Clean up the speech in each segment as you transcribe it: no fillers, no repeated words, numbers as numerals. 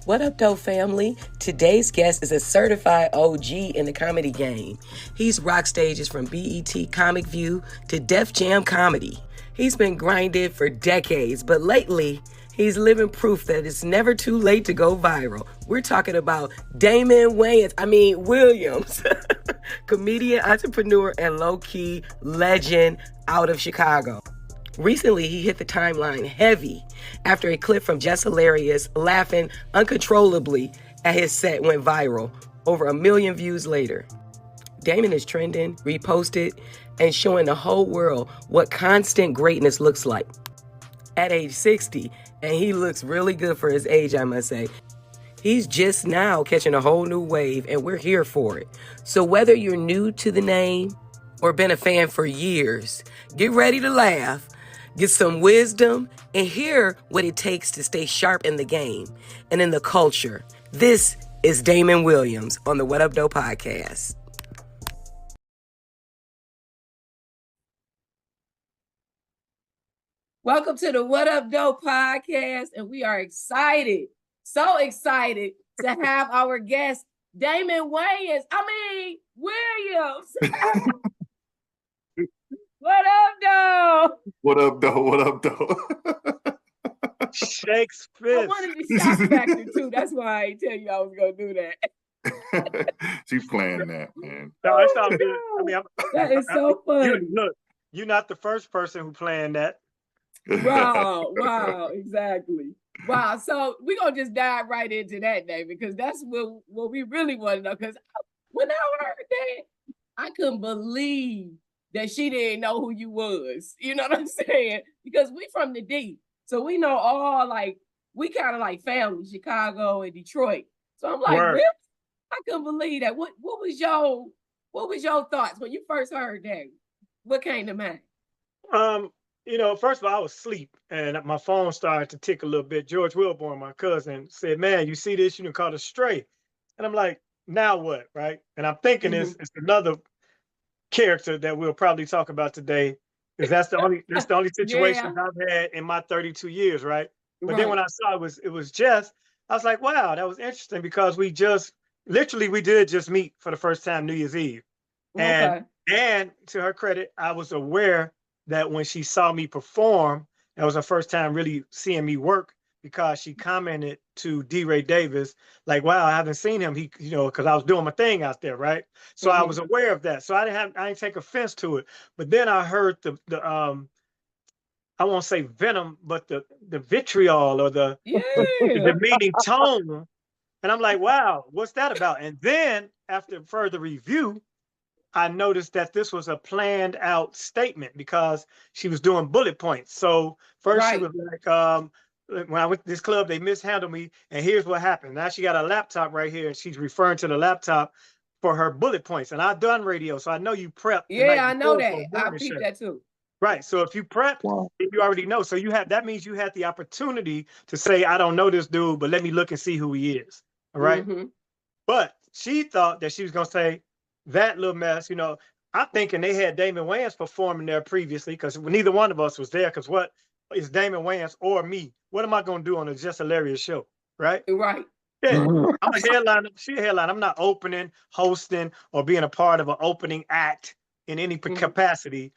What up, Doe family? Today's guest is a certified OG in the comedy game. He's rocked stages from BET Comic View to Def Jam Comedy. He's been grinded for decades, but lately, he's living proof that it's never too late to go viral. We're talking about Damon Williams, comedian, entrepreneur, and low-key legend out of Chicago. Recently, he hit the timeline heavy after a clip from Jess Hilarious laughing uncontrollably at his set went viral over 1 million views later. Damon is trending, reposted, and showing the whole world what constant greatness looks like. At age 60, and he looks really good for his age, I must say. He's just now catching a whole new wave, and we're here for it. So whether you're new to the name or been a fan for years, get ready to laugh, get some wisdom, and hear what it takes to stay sharp in the game and in the culture. This is Damon Williams on the What Up Doe Podcast. Welcome to the What Up Doe Podcast, and we are excited, so excited to have our guest, Damon Williams Williams. What up, Doe? What up, Doe? What up, Doe? Shakespeare. I wanted the shock factor too. That's why I didn't tell you I was gonna do that. She's playing that, man. No, it's all good. I mean, that is so funny. Look, you're not the first person who planned that. Wow, exactly. Wow, so we're gonna just dive right into that, David, because that's what we really want to know. Because when I heard that, I couldn't believe that she didn't know who you was. You know what I'm saying? Because we from the D. So we know all, we kind of like family, Chicago and Detroit. So I'm like, really? I couldn't believe that. What was your thoughts when you first heard that? What came to mind? First of all, I was asleep and my phone started to tick a little bit. George Wilborn, my cousin, said, "Man, you see this? You done caught a stray." And I'm like, now what, right? And I'm thinking it's another character that we'll probably talk about today, because that's the only situation I've had in my 32 years, right? But then when I saw it was Jess, I was like, wow, that was interesting, because we did just meet for the first time New Year's Eve. And to her credit, I was aware that when she saw me perform, that was her first time really seeing me work, because she commented to D. Ray Davis, like, wow, I haven't seen him. He, because I was doing my thing out there, right? So I was aware of that. So I didn't take offense to it. But then I heard the I won't say venom, but the vitriol or the demeaning tone. And I'm like, wow, what's that about? And then after further review, I noticed that this was a planned out statement, because she was doing bullet points. So first she was like, when I went to this club, they mishandled me, and here's what happened. Now she got a laptop right here, and she's referring to the laptop for her bullet points. And I've done radio, so I know you prep. Yeah, I know that. I peeped that too. Right. So if you prep, you already know. So that means you had the opportunity to say, I don't know this dude, but let me look and see who he is. All right. But she thought that she was gonna say that little mess, I'm thinking they had Damon Wayans performing there previously, because neither one of us was there. Because what is Damon Wayans or me? What am I going to do on a Jess Hilarious show? Right? Right. Yeah. I'm a headliner. She a headliner. I'm not opening, hosting, or being a part of an opening act in any capacity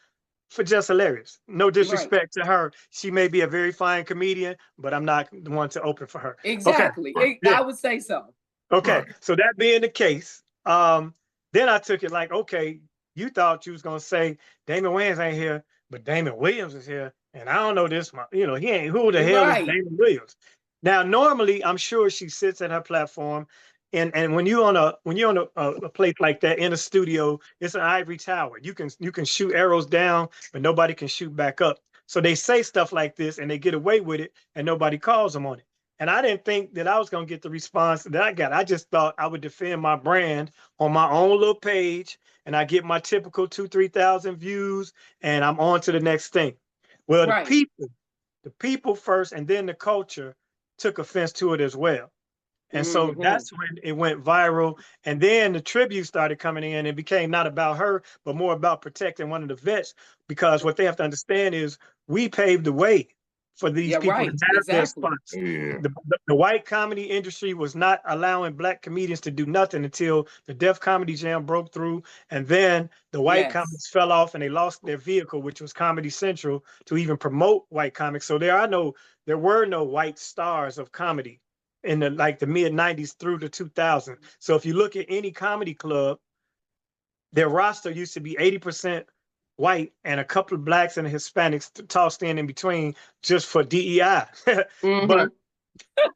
for Jess Hilarious. No disrespect to her. She may be a very fine comedian, but I'm not the one to open for her. Exactly. Okay. I would say so. Okay. Right. So that being the case, then I took it like, okay, you thought you was going to say Damon Wayans ain't here, but Damon Williams is here. And I don't know this, he ain't, who the hell is Damon Williams? Now, normally, I'm sure she sits at her platform, and when you're on a place like that in a studio, it's an ivory tower. You can shoot arrows down, but nobody can shoot back up. So they say stuff like this, and they get away with it, and nobody calls them on it. And I didn't think that I was going to get the response that I got. I just thought I would defend my brand on my own little page, and I get my typical 2,000-3,000 views, and I'm on to the next thing. Well, the people first, and then the culture took offense to it as well. And so that's when it went viral. And then the tribute started coming in. It became not about her, but more about protecting one of the vets, because what they have to understand is we paved the way for these Yeah, people to right. have their Exactly. spots. Yeah. The white comedy industry was not allowing black comedians to do nothing until the Def Comedy Jam broke through. And then the white Yes. comics fell off and they lost their vehicle, which was Comedy Central, to even promote white comics. So there were no white stars of comedy in the mid 90s through the 2000s. So if you look at any comedy club, their roster used to be 80% white and a couple of blacks and Hispanics tossed in between just for DEI. But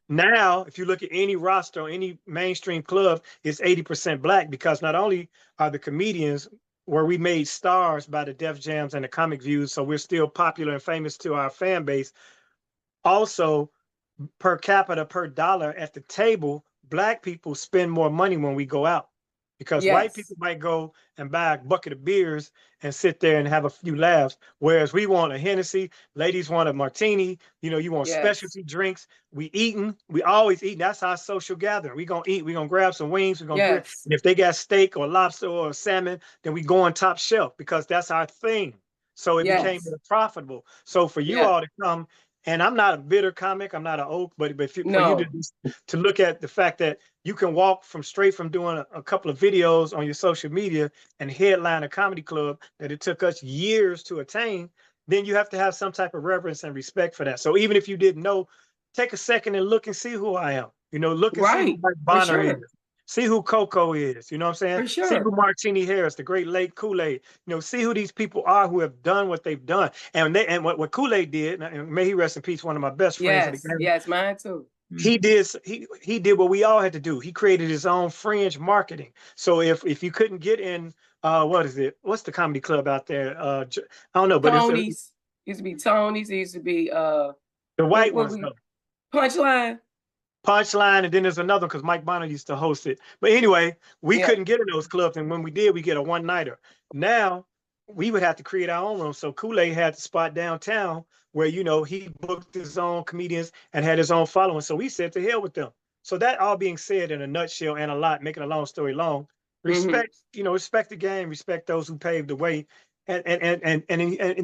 now, if you look at any roster or any mainstream club, it's 80% black, because not only are the comedians where we made stars by the Def Jams and the comic views, so we're still popular and famous to our fan base. Also, per capita, per dollar at the table, black people spend more money when we go out, because white people might go and buy a bucket of beers and sit there and have a few laughs, whereas we want a Hennessy, ladies want a martini, you want specialty drinks. We always eating. That's our social gathering. We gonna eat, we gonna grab some wings, we gonna grill. And if they got steak or lobster or salmon, then we go on top shelf, because that's our thing. So it became profitable. So for you all to come, and I'm not a bitter comic, I'm not an oak, but for you to look at the fact that you can walk straight from doing a couple of videos on your social media and headline a comedy club that it took us years to attain, then you have to have some type of reverence and respect for that. So even if you didn't know, take a second and look and see who I am. Look and see who Mike Bonner is. See who Coco is, you know what I'm saying? See who Martini Harris, the great late Kool-Aid, see who these people are who have done what they've done. And what Kool-Aid did, and may he rest in peace, one of my best friends. Yes, mine too. He did what we all had to do. He created his own fringe marketing. So if you couldn't get in, what's the comedy club out there? I don't know, but Tony's. Used to be Tony's. It used to be the white ones. Punchline, and then there's another one because Mike Bonner used to host it. But anyway, we couldn't get in those clubs, and when we did, we get a one-nighter. Now we would have to create our own room. So Kool-Aid had the spot downtown where he booked his own comedians and had his own following. So we said to hell with them. So that all being said in a nutshell and a lot, making a long story long, respect the game, respect those who paved the way. And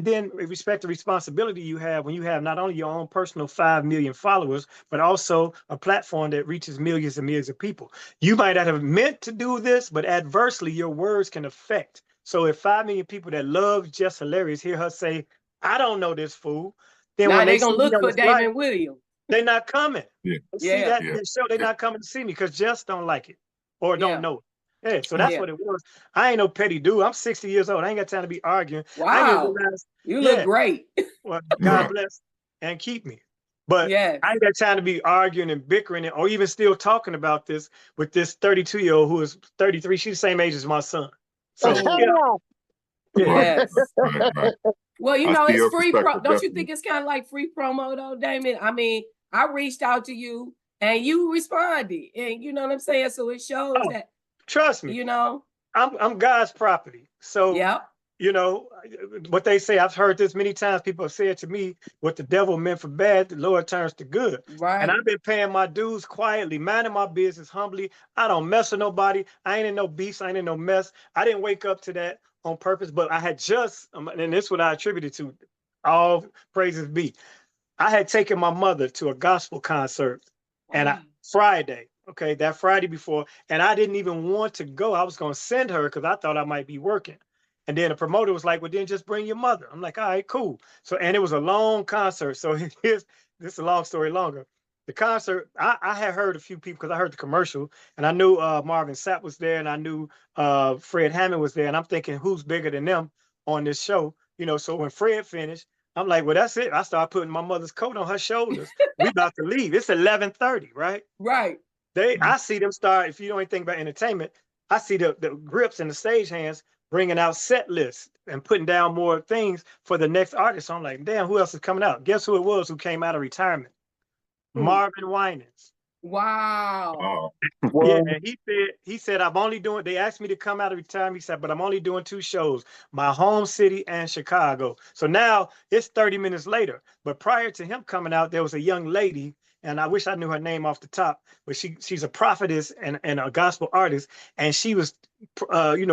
then respect the responsibility you have when you have not only your own personal 5 million followers, but also a platform that reaches millions and millions of people. You might not have meant to do this, but adversely, your words can affect. So if 5 million people that love Jess Hilarious hear her say, I don't know this fool, then now when they gonna look for Damon Williams. They're not coming. See that show, they're not coming to see me because Jess don't like it or don't know it. Yeah, so that's what it was. I ain't no petty dude. I'm 60 years old. I ain't got time to be arguing. Wow. You look great. Well, God bless and keep me. But I ain't got time to be arguing and bickering or even still talking about this with this 32-year-old who is 33. She's the same age as my son. So, yes. Well, it's free. Don't you think it's kind of like free promo though, Damon? I mean, I reached out to you and you responded, and you know what I'm saying? So it shows that. Trust me. I'm God's property. So, what they say, I've heard this many times. People have said to me, what the devil meant for bad, the Lord turns to good. Right. And I've been paying my dues quietly, minding my business humbly. I don't mess with nobody. I ain't in no beefs. I ain't in no mess. I didn't wake up to that on purpose, but I had just, and this is what I attributed to, all praises be. I had taken my mother to a gospel concert and Friday. Okay, that Friday before, and I didn't even want to go. I was going to send her because I thought I might be working. And then the promoter was like, well, then just bring your mother. I'm like, all right, cool. So, and it was a long concert. So this is a long story longer. The concert, I had heard a few people because I heard the commercial and I knew Marvin Sapp was there and I knew Fred Hammond was there. And I'm thinking, who's bigger than them on this show? So when Fred finished, I'm like, well, that's it. I started putting my mother's coat on her shoulders. We about to leave. It's 11:30, right? Right. I see them start, if you know anything about entertainment, I see the grips and the stagehands bringing out set lists and putting down more things for the next artist. So I'm like, damn, who else is coming out? Guess who it was who came out of retirement? Marvin Wayans. Wow. Yeah, and he said, they asked me to come out of retirement. He said, but I'm only doing 2 shows, my home city and Chicago. So now it's 30 minutes later. But prior to him coming out, there was a young lady, and I wish I knew her name off the top, but she's a prophetess and a gospel artist. And she was,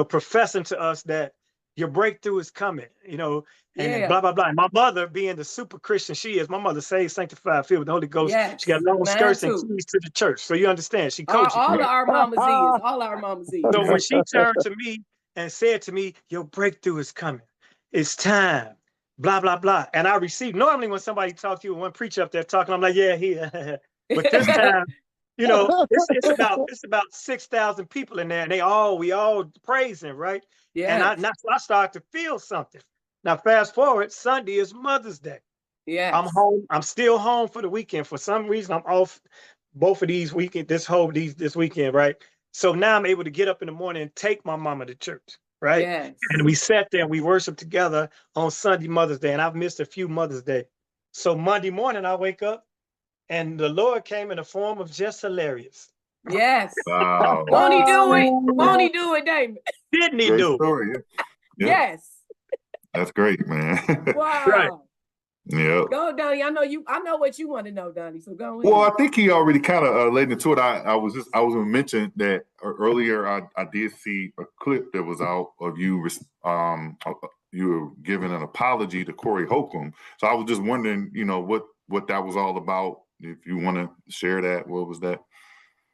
professing to us that your breakthrough is coming, and then Yeah. blah, blah, blah. And my mother, being the super Christian she is, my mother saved, sanctified, filled with the Holy Ghost. Yes. She got long Mine skirts and too. keys to the church. So you understand, she All coaches. of our mamas is. All our mamas is. So when she turned to me and said to me, your breakthrough is coming. It's time. Blah, blah, blah. And I received, normally when somebody talks to you, one preacher up there talking, I'm like, yeah. But this time, it's about 6,000 people in there, and we all praising, right? Yeah. And I start to feel something. Now, fast forward, Sunday is Mother's Day. Yeah. I'm home. I'm still home for the weekend. For some reason, I'm off both of these weekend, this weekend, right? So now I'm able to get up in the morning and take my mama to church, right? Yes. And we sat there and we worshiped together on Sunday, Mother's Day, and I've missed a few Mother's Day. So Monday morning, I wake up, and the Lord came in the form of Jess Hilarious. Yes. Wow. Won't he do it? Won't he do it, Damon? Didn't he Great do it? story. Yeah. Yes. That's great, man. Wow. Right. Yeah. Go, Donnie. I know what you want to know, Donnie. So go ahead. Well, I think he already kind of laid into it. I was going to mention that earlier. I did see a clip that was out of you. You were giving an apology to Corey Holcomb. So I was just wondering, what that was all about. If you want to share that, what was that?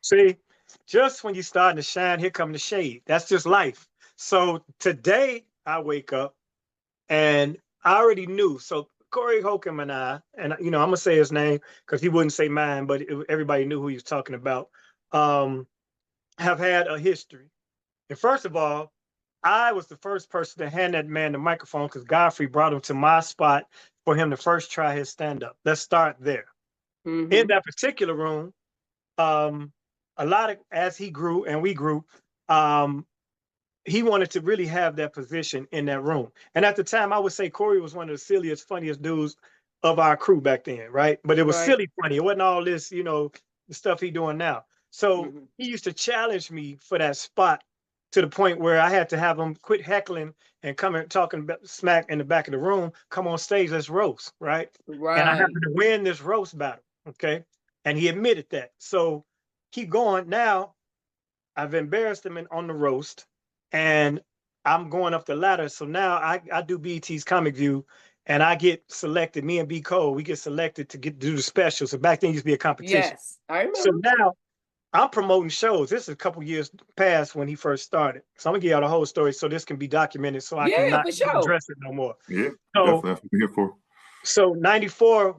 See, just when you're starting to shine, here come the shade. That's just life. So today I wake up and I already knew. So Corey Holcomb and I'm gonna say his name because he wouldn't say mine, but everybody knew who he was talking about. Have had a history. And first of all, I was the first person to hand that man the microphone because Godfrey brought him to my spot for him to first try his stand-up. Let's start there. Mhm. In that particular room, a lot of, as he grew and we grew, he wanted to really have that position in that room. And at the time, I would say Corey was one of the silliest, funniest dudes of our crew back then, right? But it was silly funny. It wasn't all this, the stuff he doing now. So he used to challenge me for that spot to the point where I had to have him quit heckling and come and talking smack in the back of the room, come on stage, let's roast, right? Right. And I happened to win this roast battle, okay? And he admitted that. So keep going. Now, I've embarrassed him on the roast, and I'm going up the ladder. So now I do BET's Comic View, and I get selected. Me and B. Cole, we get selected to do the special. So back then, it used to be a competition. Yes, I remember. So now I'm promoting shows. This is a couple years past when he first started. So I'm gonna give y'all the whole story so this can be documented so I can not address it no more. Yeah, so, that's what we're here for. So 94,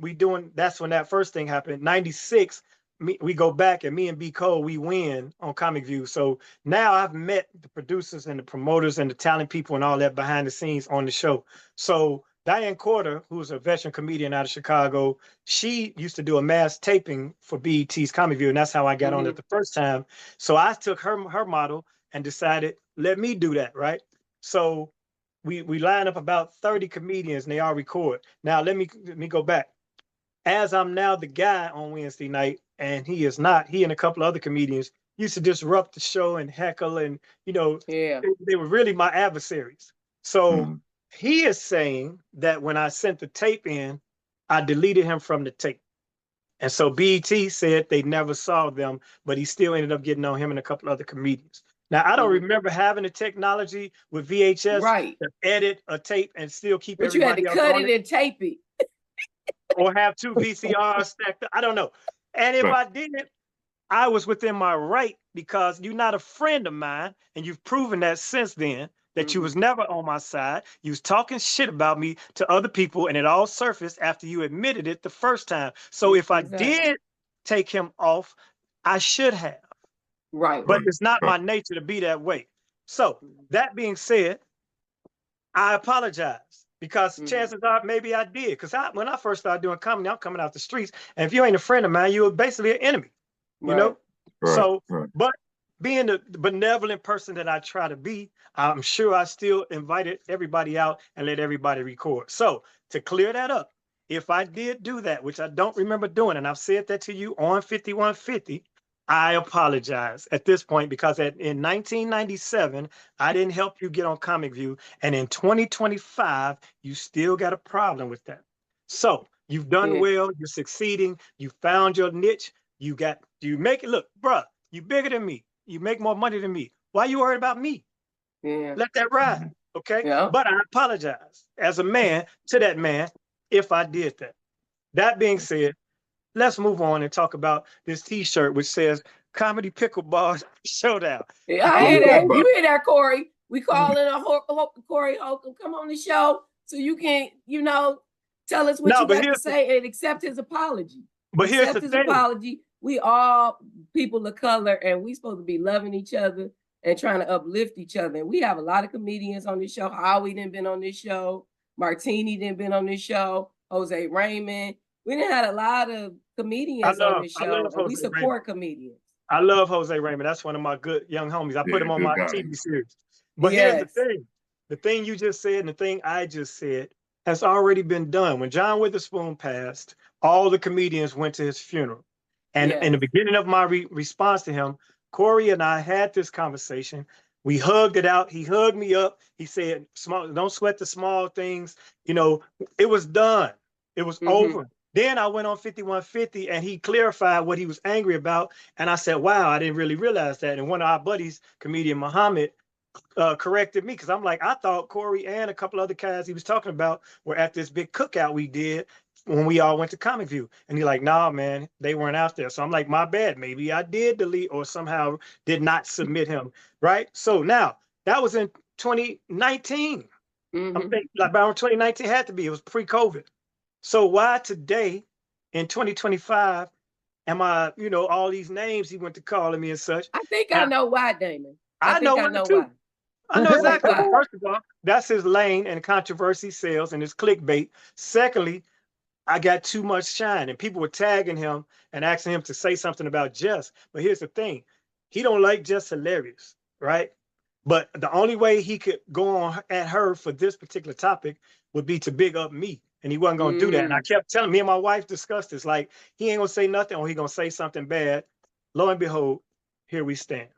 that's when that first thing happened. 96, we go back and me and B. Cole, we win on Comic View. So now I've met the producers and the promoters and the talent people and all that behind the scenes on the show. So Diane Corder, who's a veteran comedian out of Chicago, she used to do a mass taping for BET's Comic View, and that's how I got on it the first time. So I took her model and decided, let me do that, right? So we line up about 30 comedians and they all record. Now let me go back. As I'm now the guy on Wednesday night, and he is not, he and a couple other comedians used to disrupt the show and heckle and, they were really my adversaries. So he is saying that when I sent the tape in, I deleted him from the tape. And so BET said they never saw them, but he still ended up getting on him and a couple other comedians. Now, I don't remember having the technology with VHS to edit a tape and still keep everybody else on it. But you had to cut it and tape it. Or have two VCRs stacked up. I don't know. And if I didn't, I was within my right because you're not a friend of mine, and you've proven that since then, that you was never on my side. You was talking shit about me to other people, and it all surfaced after you admitted it the first time. So if I did take him off, I should have. Right. But it's not my nature to be that way. So that being said, I apologize because chances are maybe I did. Because when I first started doing comedy, I'm coming out the streets, and if you ain't a friend of mine, you're basically an enemy. You know? Right. So, but being the benevolent person that I try to be, I'm sure I still invited everybody out and let everybody record. So to clear that up, if I did do that, which I don't remember doing, and I've said that to you on 5150, I apologize at this point because in 1997, I didn't help you get on Comic View. And in 2025, you still got a problem with that. So you've done well, you're succeeding, you found your niche, you make it, look, bruh, you bigger than me. You make more money than me. Why you worried about me? Yeah. Let that ride, Okay. Yeah. But I apologize as a man to that man if I did that. That being said, let's move on and talk about this T-shirt which says Comedy Pickleball Showdown. Yeah, I Oh, hear that. but You hear that, Corey? We calling Corey Holcomb. Come on the show so you can, tell us what No, you but got to say and accept his apology. But here's Accept the his thing. apology. We all people of color, and we supposed to be loving each other and trying to uplift each other. And we have a lot of comedians on this show. Howie done been on this show. Martini done been on this show. Jose Raymond. We done had a lot of comedians on this show, and we support comedians. I love Jose Raymond. That's one of my good young homies. I put him on my TV series. But here's the thing. The thing you just said and the thing I just said has already been done. When John Witherspoon passed, all the comedians went to his funeral. And in the beginning of my response to him, Corey and I had this conversation. We hugged it out. He hugged me up. He said, don't sweat the small things. It was done. It was over. Then I went on 5150 and he clarified what he was angry about. And I said, wow, I didn't really realize that. And one of our buddies, comedian Muhammad, corrected me because I'm like, I thought Corey and a couple other guys he was talking about were at this big cookout we did when we all went to Comic View. And he's like, nah, man, they weren't out there. So I'm like, my bad. Maybe I did delete or somehow did not submit him. Right. So now that was in 2019. I'm thinking like around 2019 had to be. It was pre-COVID. So why today in 2025 am I, all these names he went to calling me and such? I think I know why, Damon. I know why. I know exactly. First of all, that's his lane and controversy sales and his clickbait. Secondly, I got too much shine and people were tagging him and asking him to say something about Jess. But here's the thing. He don't like Jess Hilarious, right? But the only way he could go on at her for this particular topic would be to big up me. And he wasn't going to do that. And I kept telling me and my wife discussed this, like, he ain't going to say nothing or he going to say something bad. Lo and behold, here we stand.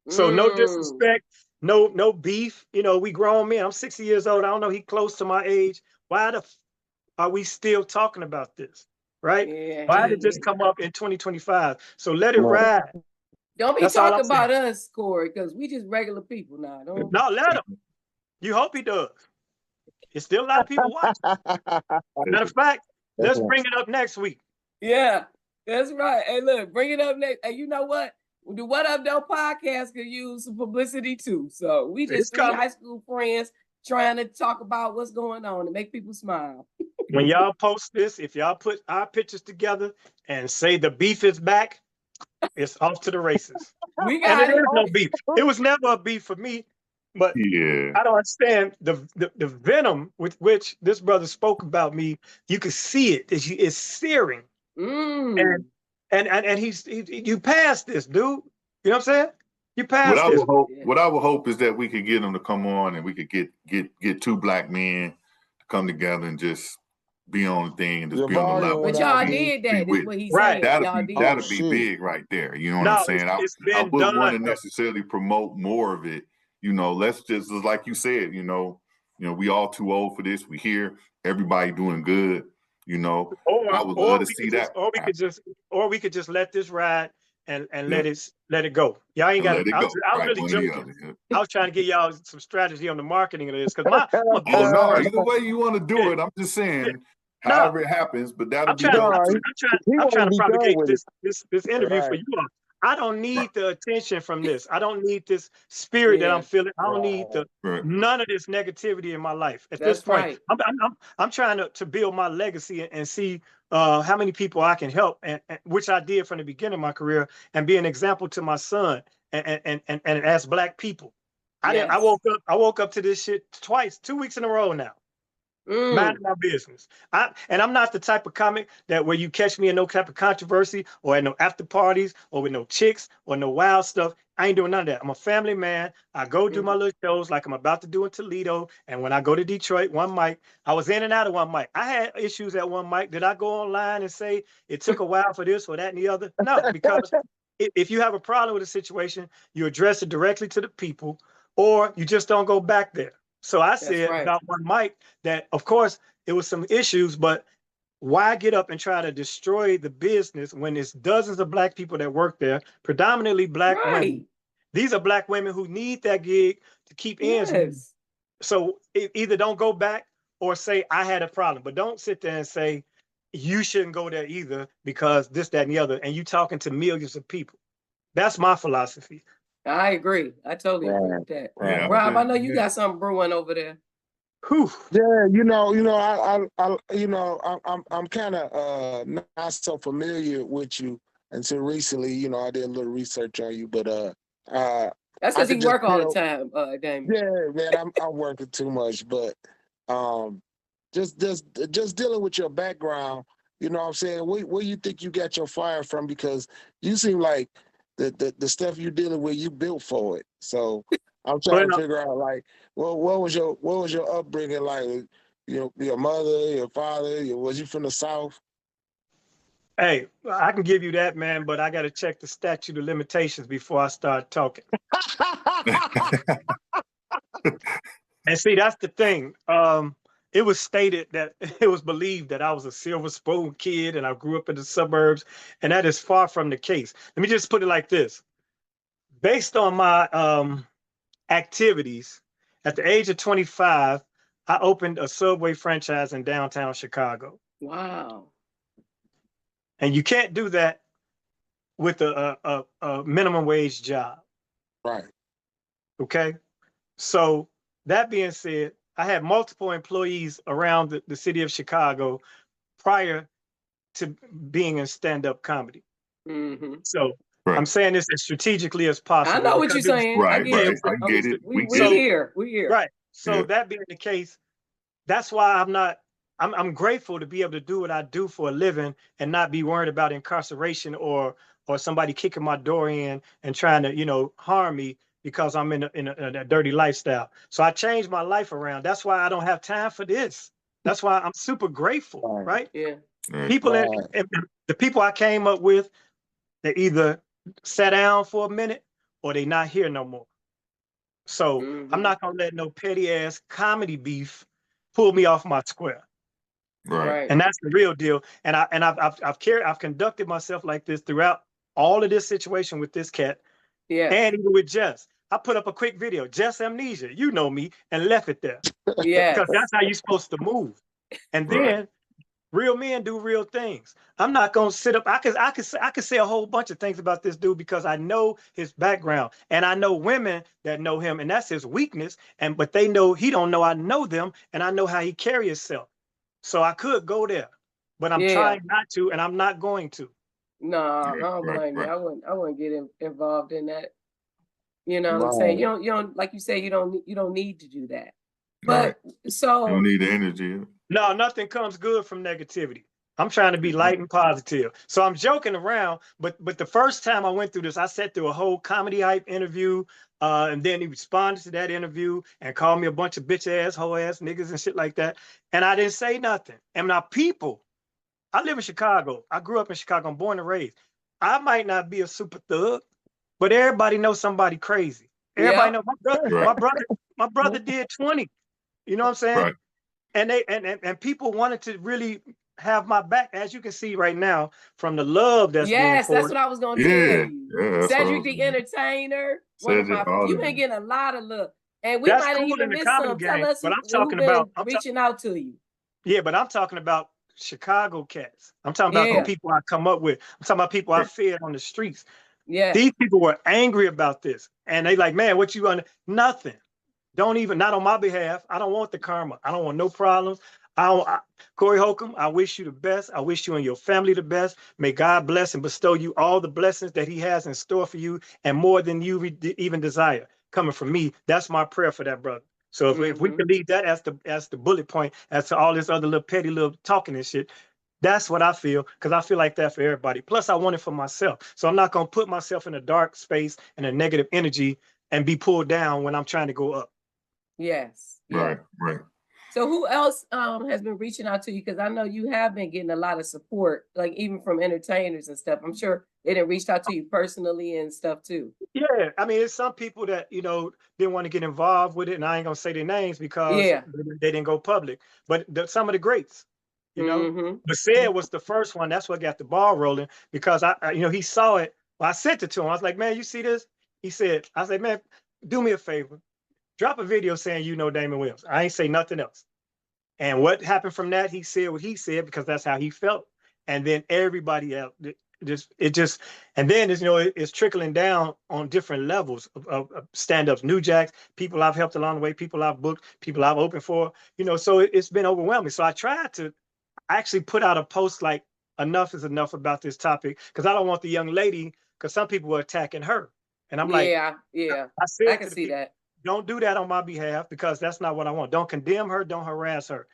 So no disrespect, no beef. We grown men. I'm 60 years old. I don't know. He close to my age. Why are we still talking about this? Right? Yeah, Why did this come up in 2025? So let it ride. Don't be talking about us, Corey, because we just regular people now. No, let him. You hope he does. There's still a lot of people watching. Matter of fact, let's bring it up next week. Yeah, that's right. Hey, look, bring it up next. And you know what? The What Up Doe Podcast could use some publicity too. So we just three high school friends trying to talk about what's going on and make people smile. When y'all post this, if y'all put our pictures together and say the beef is back, it's off to the races. We got and it is no beef. It was never a beef for me. But I don't understand the venom with which this brother spoke about me. You could see it. It's searing. And you passed this, dude. You know what I'm saying? You passed this. What I would hope is that we could get him to come on and we could get two black men to come together and just be on the thing and just be on the level. But y'all did that. Is what he said. That'd be big right there. You know what I'm saying? I wouldn't want to necessarily promote more of it. Let's just like you said, we all too old for this. We here, everybody doing good, I would love to see that. Or we could just let this ride and let it go. Y'all ain't got to. I was really joking. I was trying to get y'all some strategy on the marketing of this because either way you want to do it, I'm just saying. However it happens, but that'll be dope. I'm trying to propagate this interview for you all. I don't need the attention from this. I don't need this spirit that I'm feeling. I don't need none of this negativity in my life. At this point, I'm trying to build my legacy and see how many people I can help, and which I did from the beginning of my career, and be an example to my son and as Black people. I woke up to this shit twice, 2 weeks in a row now. Minding my business. I'm not the type of comic that where you catch me in no type of controversy or at no after parties or with no chicks or no wild stuff. I ain't doing none of that. I'm a family man. I go do my little shows like I'm about to do in Toledo. And when I go to Detroit, one mic, I was in and out of one mic. I had issues at one mic. Did I go online and say it took a while for this or that and the other? No, because if you have a problem with a situation, you address it directly to the people or you just don't go back there. So I said about one mic that, of course, it was some issues, but why get up and try to destroy the business when there's dozens of Black people that work there, predominantly Black women. These are Black women who need that gig to keep ends meet. So either don't go back or say I had a problem, but don't sit there and say you shouldn't go there either because this, that, and the other. And you talking to millions of people. That's my philosophy. I agree. I totally agree with that. Yeah, Rob, I know you got something brewing over there. Whew. Yeah, I'm kind of not so familiar with you until recently. I did a little research on you, but that's because you work all the time, Damon. Yeah, man, I'm working too much, but just dealing with your background, you know what I'm saying? Where you think you got your fire from? Because you seem like the stuff you're dealing with, you built for it. So I'm trying to figure out, like, well, what was your upbringing like? Your mother, your father, was you from the South? Hey, I can give you that, man, but I got to check the statute of limitations before I start talking. And see, that's the thing. It was stated that it was believed that I was a silver spoon kid and I grew up in the suburbs, and that is far from the case. Let me just put it like this. Based on my activities, at the age of 25, I opened a Subway franchise in downtown Chicago. Wow. And you can't do that with a minimum wage job. Right. Okay. So that being said, I had multiple employees around the city of Chicago prior to being in stand-up comedy. Mm-hmm. So I'm saying this as strategically as possible. I know what you're saying. Right, I get it. I get it. We here. Right. So that being the case, that's why I'm grateful to be able to do what I do for a living and not be worried about incarceration or somebody kicking my door in and trying to, harm me because I'm in a dirty lifestyle. So I changed my life around. That's why I don't have time for this. That's why I'm super grateful, right? Yeah. People the people I came up with, they either sat down for a minute or they not here no more. So I'm not gonna let no petty ass comedy beef pull me off my square. Right. And that's the real deal. And I've conducted myself like this throughout all of this situation with this cat. Yeah. And even with Jess. I put up a quick video, Jess Amnesia, you know me, and left it there. Yeah. Because that's how you're supposed to move. And then real men do real things. I'm not gonna sit up. I could say a whole bunch of things about this dude because I know his background and I know women that know him, and that's his weakness. But they know he don't know I know them, and I know how he carry himself. So I could go there, but I'm trying not to, and I'm not going to. No, I don't blame you. I wouldn't get involved in that. You know what I'm saying? You don't like you say, you don't need to do that. But so you don't need the energy. No, nothing comes good from negativity. I'm trying to be light and positive. So I'm joking around, but the first time I went through this, I sat through a whole Comedy Hype interview, and then he responded to that interview and called me a bunch of bitch ass, hoe ass niggas and shit like that. And I didn't say nothing. And now I live in Chicago. I grew up in Chicago. I'm born and raised. I might not be a super thug, but everybody knows somebody crazy. Everybody knows my brother did 20. You know what I'm saying? Right. And people wanted to really have my back, as you can see right now, from the love that's being poured. that's what I was gonna tell you. Yeah, Cedric the Entertainer. You've been getting a lot of love. And we might have even missed some. Tell us I'm reaching out to you. Yeah, but I'm talking about Chicago cats. I'm talking about the people I come up with. I'm talking about people I fed on the streets. Yeah. These people were angry about this. And they like, man, what you on? Nothing. Not on my behalf. I don't want the karma. I don't want no problems. Corey Holcomb, I wish you the best. I wish you and your family the best. May God bless and bestow you all the blessings that he has in store for you and more than you even desire. Coming from me, that's my prayer for that brother. So if we can leave that as the bullet point as to all this other little petty little talking and shit, that's what I feel, because I feel like that for everybody. Plus, I want it for myself. So I'm not going to put myself in a dark space and a negative energy and be pulled down when I'm trying to go up. Yes. Right. So who else has been reaching out to you? Because I know you have been getting a lot of support, like even from entertainers and stuff. I'm sure they didn't reach out to you personally and stuff too. Yeah, I mean, it's some people that, didn't want to get involved with it, and I ain't going to say their names because they didn't go public. But some of the greats, But Said was the first one. That's what got the ball rolling because, he saw it. Well, I sent it to him. I was like, man, you see this? I said, man, do me a favor. drop a video saying you know Damon Williams. I ain't say nothing else. And what happened from that? He said what he said because that's how he felt. And then everybody else and then it's trickling down on different levels of stand-ups, new jacks, people I've helped along the way, people I've booked, people I've opened for, so it's been overwhelming. So I tried to actually put out a post like enough is enough about this topic, because I don't want the young lady, because some people were attacking her. And I'm like, yeah, I can see that. Don't do that on my behalf, because that's not what I want. Don't condemn her. Don't harass her.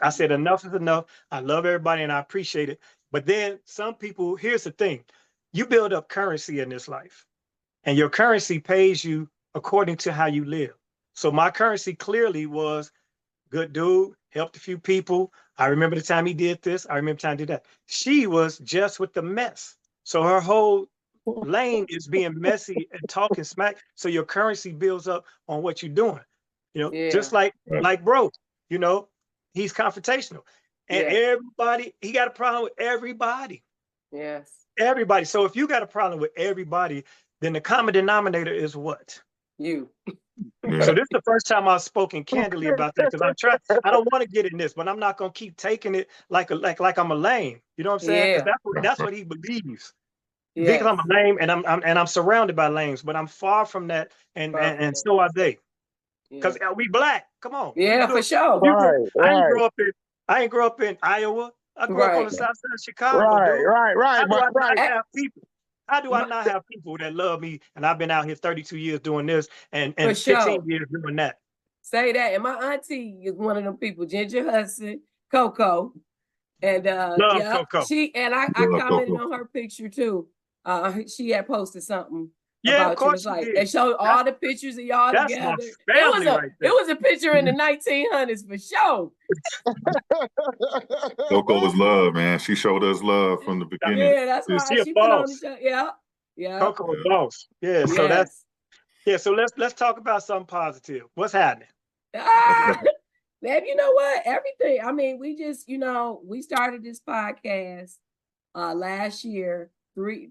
I said enough is enough. I love everybody and I appreciate it. But then some people, here's the thing. You build up currency in this life, and your currency pays you according to how you live. So my currency clearly was good dude, helped a few people. I remember the time he did this. I remember the time he did that. She was just with the mess. So her whole lane is being messy and talking smack. So your currency builds up on what you're doing. Just like bro, he's confrontational. And everybody, he got a problem with everybody. Yes. Everybody. So if you got a problem with everybody, then the common denominator is what? You. So this is the first time I've spoken candidly about that, because I don't want to get in this, but I'm not gonna keep taking it like I'm a lame. You know what I'm saying? Because that's what he believes. Because I'm a lame, and I'm surrounded by lames, but I'm far from that, and so are they. Because we Black. Come on. Yeah, for sure. I ain't grow up in Iowa. I grew up on the south side of Chicago. How do I not have people that love me? And I've been out here 32 years doing this, and 15 years doing that. Say that. And my auntie is one of them people, Ginger Hudson, Coco. And Coco. I commented on her picture too. She had posted something. Yeah, of course. They showed all the pictures of y'all together. It was a picture in the 1900s for sure. Coco was love, man. She showed us love from the beginning. Yeah, that's why she put on the show. Yeah. Coco was boss. Yeah, so let's talk about something positive. What's happening? Babe, you know what? Everything. I mean, we just, we started this podcast last year.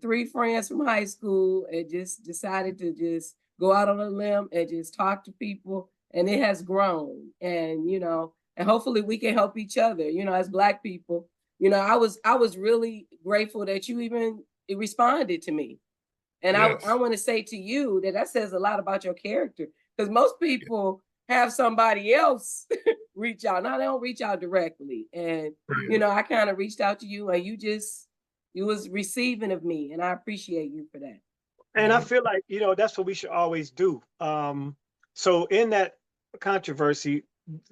Three friends from high school, and just decided to just go out on a limb and just talk to people, and it has grown. And and hopefully we can help each other. As Black people. I was really grateful that you even responded to me, and yes. I want to say to you that says a lot about your character, because most people have somebody else reach out. Now they don't reach out directly, and I kind of reached out to you, and you was receiving of me, and I appreciate you for that. And I feel like, that's what we should always do. So in that controversy,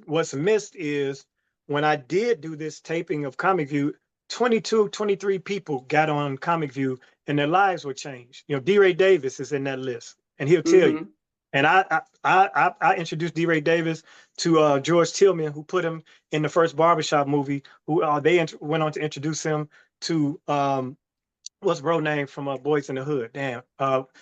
what's missed is when I did do this taping of Comic View, 22, 23 people got on Comic View and their lives were changed. D-Ray Davis is in that list, and he'll tell you. And I introduced D-Ray Davis to George Tillman, who put him in the first Barbershop movie, who they went on to introduce him to what's bro name from Boys in the Hood? Damn,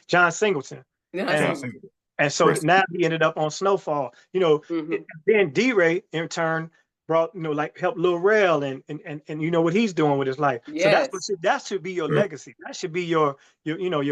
John Singleton. And so now he ended up on Snowfall. Then D-Ray in turn brought helped Lil Rel and what he's doing with his life. Yes. So that should be your legacy. That should be your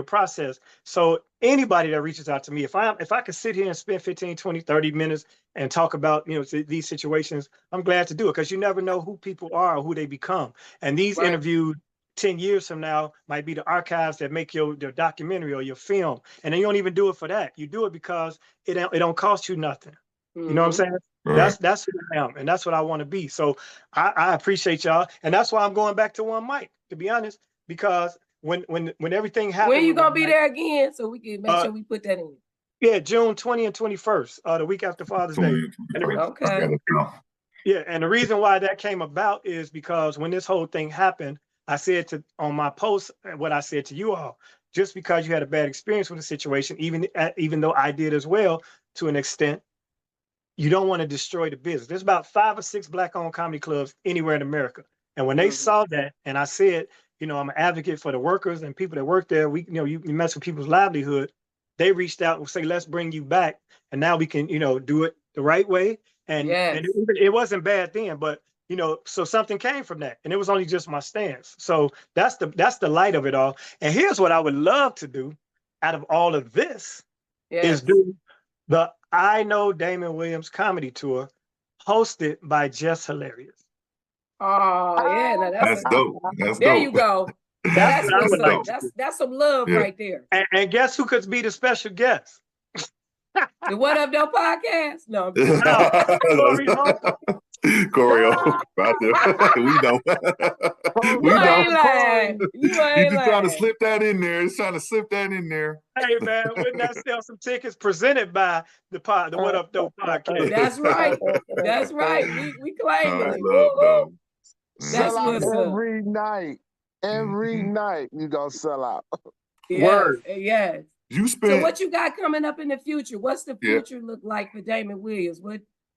process. So anybody that reaches out to me, if I could sit here and spend 15, 20, 30 minutes and talk about these situations, I'm glad to do it, because you never know who people are or who they become. And these interviews 10 years from now might be the archives that make your documentary or your film. And then you don't even do it for that. You do it because it don't cost you nothing. You know what I'm saying? Right. That's who I am, and that's what I want to be. So I appreciate y'all, and that's why I'm going back to one mic, to be honest, because when everything happened. When you gonna be there again, so we can make sure we put that in? Yeah, June 20 and 21st, the week after Father's Day. Okay. Yeah, and the reason why that came about is because when this whole thing happened, I said on my post what I said to you all. Just because you had a bad experience with the situation, even though I did as well to an extent, you don't want to destroy the business. There's about 5 or 6 Black-owned comedy clubs anywhere in America. And when they saw that, and I said, I'm an advocate for the workers and people that work there, you mess with people's livelihood, they reached out and say, let's bring you back. And now we can, do it the right way. And it wasn't bad then, but, so something came from that. And it was only just my stance. So that's the light of it all. And here's what I would love to do out of all of this is do The I Know Damon Williams comedy tour hosted by Jess Hilarious. Oh yeah, now That's dope. That's there dope. you go. Now That's that's what I what's would like up. to do. That's some love Yeah. right there. And guess who could be the special guest? The What Up Doe Podcast? No, I'm just Corey Holcomb. Corey Holcomb out there. We know. you We know. ain't lying. You You ain't just trying to lying. slip that in there. It's trying to slip that in there. Hey man, wouldn't that sell some tickets presented by the What Up Doe Podcast? That's right. That's right. We claiming That's it. love, though. That's Sell out what's up. every night. Every night you gonna sell out. Yes, Word. yes. You spent. So what you got coming up in the future? What's the future look like for Damon Williams?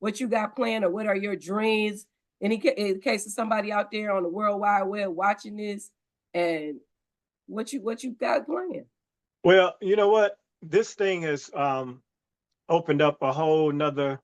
What you got planned, or what are your dreams? In case of somebody out there on the World Wide Web watching this, and what you got planned? Well, you know what? This thing has opened up a whole nother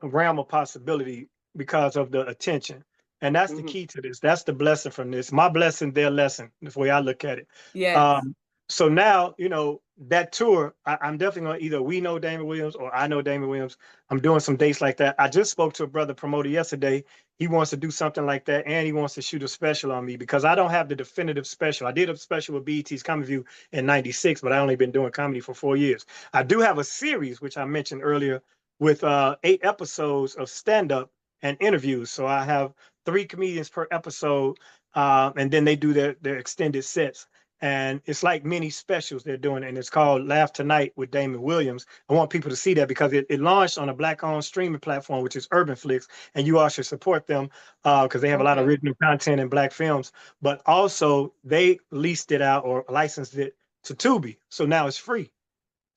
realm of possibility because of the attention. And that's the key to this. That's the blessing from this. My blessing, their lesson, the way I look at it. Yes. So now, you know, that tour, I'm definitely going to either we know Damon Williams or I know Damon Williams. I'm doing some dates like that. I just spoke to a brother promoter yesterday. He wants to do something like that, and he wants to shoot a special on me because I don't have the definitive special. I did a special with BET's Comedy View in '96, but I only been doing comedy for 4 years. I do have a series, which I mentioned earlier, with 8 episodes of stand-up and interviews. So I have 3 comedians per episode, and then they do their extended sets. And it's like mini specials they're doing, and it's called Laugh Tonight with Damon Williams. I want people to see that because it launched on a Black-owned streaming platform, which is UrbanFlix, and you all should support them because they have a lot of original content and Black films. But also, they leased it out or licensed it to Tubi, so now it's free.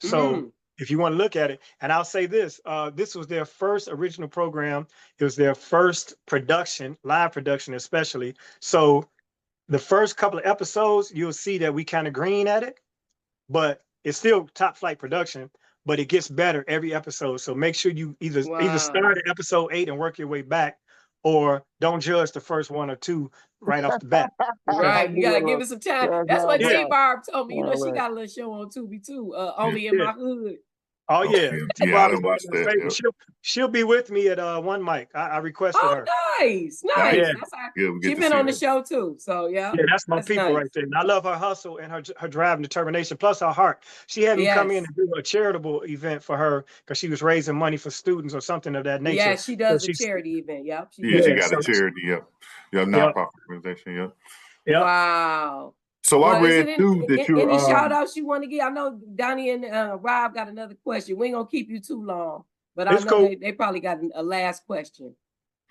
So if you want to look at it, and I'll say this, this was their first original program. It was their first production, live production especially. So the first couple of episodes, you'll see that we kind of green at it, but it's still top flight production, but it gets better every episode. So make sure you either start at episode 8 and work your way back, or don't judge the first 1 or 2 right off the bat. Right, you gotta give it some time. That's what T-Barb told me. You know, she got a little show on Tubi too, Only in My Hood. Oh yeah, yeah, I didn't watch that. She'll be with me at one mic. I requested her. Nice. Yeah. She's been on the show too, so yeah. Yeah, that's my people right there. And I love her hustle and her drive and determination, plus her heart. She had me come in and do a charitable event for her because she was raising money for students or something of that nature. Yeah, she does a charity event. Yep. She got a charity. Yep. Nonprofit organization. Yep. Wow. So I read too that you any shout outs you want to give? I know Donnie and Rob got another question. We ain't gonna keep you too long, but I know they probably got a last question.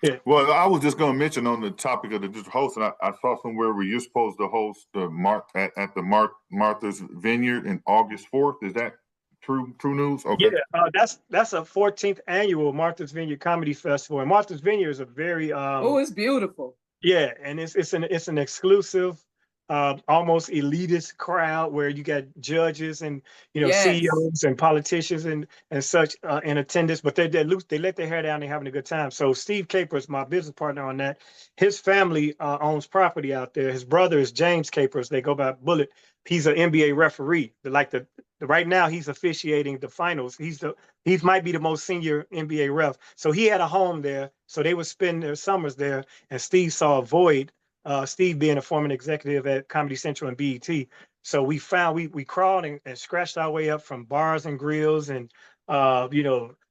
Yeah. Well, I was just going to mention on the topic of the hosting. I saw somewhere where you're supposed to host the Martha's Vineyard in August 4th. Is that true news? Okay. Yeah, that's a 14th annual Martha's Vineyard Comedy Festival, and Martha's Vineyard is a very it's beautiful. Yeah, and it's an exclusive, almost elitist crowd where you got judges and CEOs and politicians and such in attendance, but they let their hair down. They're having a good time. So Steve Capers, my business partner on that, his family owns property out there. His brother is James Capers. They go by Bullet. He's an NBA referee. Right now he's officiating the finals. He might be the most senior NBA ref. So he had a home there. So they would spend their summers there. And Steve saw a void. Steve being a former executive at Comedy Central and BET. So we crawled and scratched our way up from bars and grills and,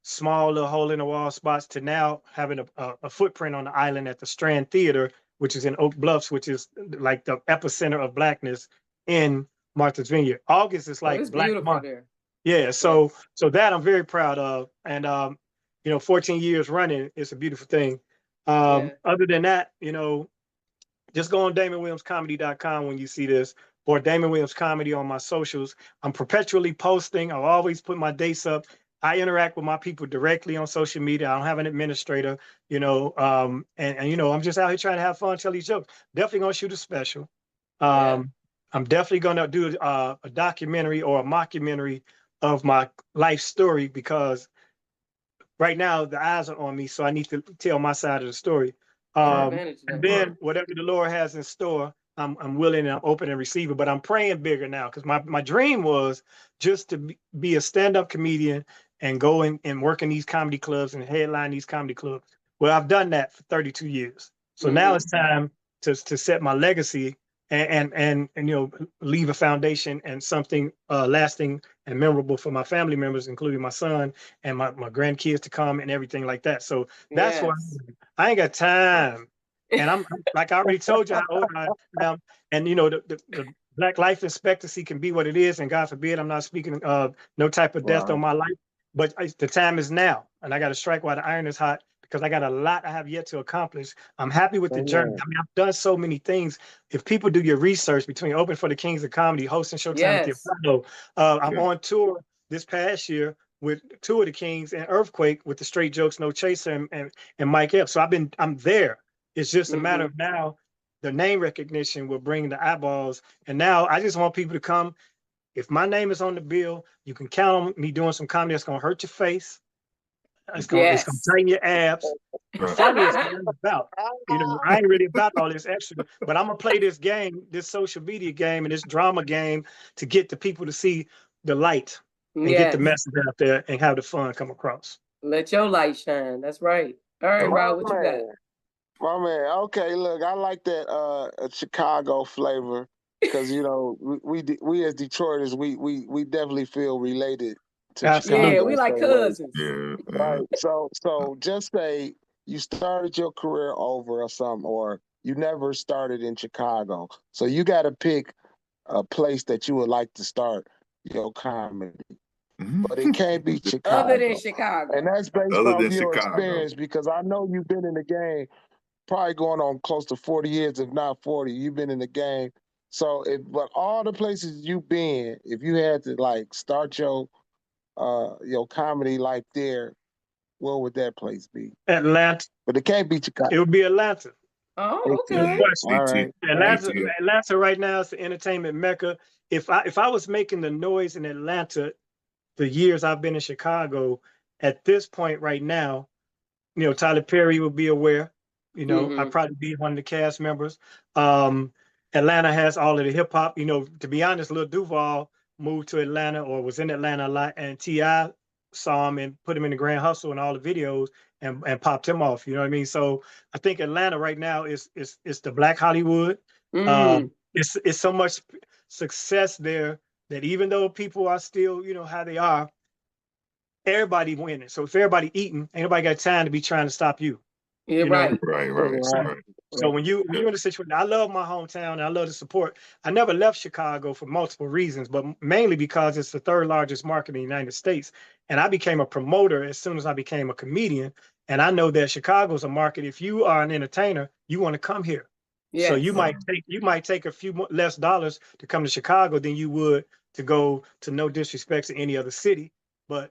small little hole in the wall spots to now having a footprint on the island at the Strand Theater, which is in Oak Bluffs, which is like the epicenter of Blackness in Martha's Vineyard. August is like Black Month. There. Yeah. So that I'm very proud of. And, 14 years running, it's a beautiful thing. Other than that, just go on DamonWilliamsComedy.com when you see this, or Damon Williams Comedy on my socials. I'm perpetually posting. I'll always put my dates up. I interact with my people directly on social media. I don't have an administrator, I'm just out here trying to have fun, tell these jokes. Definitely gonna shoot a special. I'm definitely gonna do a documentary or a mockumentary of my life story because right now the eyes are on me, so I need to tell my side of the story. And then whatever the Lord has in store, I'm willing and I'm open and receiving, but I'm praying bigger now because my dream was just to be a stand-up comedian and go and work in these comedy clubs and headline these comedy clubs. Well, I've done that for 32 years. So now it's time to set my legacy and leave a foundation and something lasting and memorable for my family members, including my son and my grandkids to come and everything like that. So that's why I ain't got time. And I'm like I already told you how old I am. And the Black life expectancy can be what it is, and God forbid I'm not speaking no type of death on my life. But the time is now, and I got to strike while the iron is hot because I got a lot I have yet to accomplish. I'm happy with the journey. I mean, I've done so many things. If people do your research between Open for the Kings of Comedy, hosting Showtime with the Apollo, I'm on tour this past year with two of the Kings and Earthquake with the Straight Jokes, No Chaser, and Mike Epps. So I'm there. It's just a matter of now, the name recognition will bring the eyeballs. And now I just want people to come. If my name is on the bill, you can count on me doing some comedy that's going to hurt your face. It's going to tighten your abs. Funny is what I'm about. I ain't really about all this extra, but I'm going to play this game, this social media game and this drama game to get the people to see the light and get the message out there and have the fun come across. Let your light shine. That's right. All right, Rob, what you got? My man, okay, look, I like that Chicago flavor because we as Detroiters, we definitely feel related to Chicago. Yeah, we like cousins. Right. So just say you started your career over or something, or you never started in Chicago. So you got to pick a place that you would like to start your comedy. But it can't be Chicago. Other than Chicago. And that's based off your experience because I know you've been in the game probably going on close to 40 years, if not 40. You've been in the game. So but all the places you've been, if you had to like start your comedy life there, where would that place be? Atlanta. But it can't be Chicago. It would be Atlanta. Oh, okay. All right. Atlanta right now is the entertainment mecca. If I was making the noise in Atlanta the years I've been in Chicago, at this point right now, Tyler Perry would be aware. I'd probably be one of the cast members. Atlanta has all of the hip hop. To be honest, Lil Duval moved to Atlanta or was in Atlanta a lot, and T.I. saw him and put him in the Grand Hustle and all the videos and popped him off. You know what I mean? So I think Atlanta right now is the Black Hollywood. It's so much success there that even though people are still, how they are, everybody winning. So if everybody eating, ain't nobody got time to be trying to stop you. Yeah, right. So when you're in a situation, I love my hometown and I love the support. I never left Chicago for multiple reasons, but mainly because it's the third largest market in the United States. And I became a promoter as soon as I became a comedian. And I know that Chicago's a market. If you are an entertainer, you want to come here. Yes. So you might take a few less dollars to come to Chicago than you would to go to, no disrespect to any other city, but